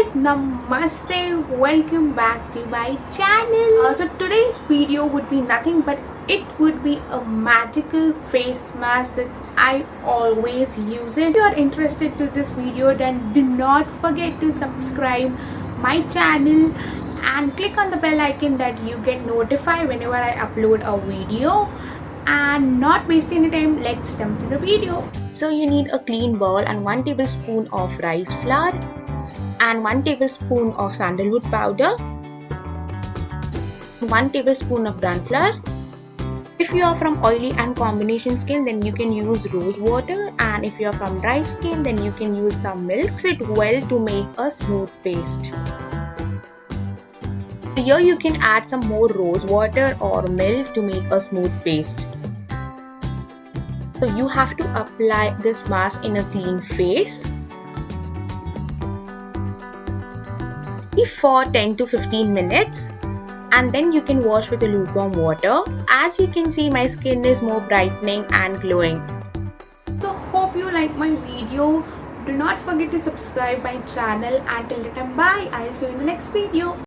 guys, namaste, welcome back to my channel. So today's video would be nothing but it would be a magical face mask that I always use it. If you are interested to this video, then do not forget to subscribe my channel and click on the bell icon that you get notified whenever I upload a video. And not wasting any time, let's jump to the video. So you need a clean bowl and 1 tablespoon of rice flour and 1 tablespoon of sandalwood powder, 1 tablespoon of brown flour. If you are from oily and combination skin, then you can use rose water, and if you are from dry skin, then you can use some milk. Mix it well to make a smooth paste. Here you can add some more rose water or milk to make a smooth paste. So you have to apply this mask in a clean face for 10 to 15 minutes, and then you can wash with a lukewarm water. As you can see, my skin is more brightening and glowing. So hope you like my video. Do not forget to subscribe my channel. Until the time, bye. I'll see you in the next video.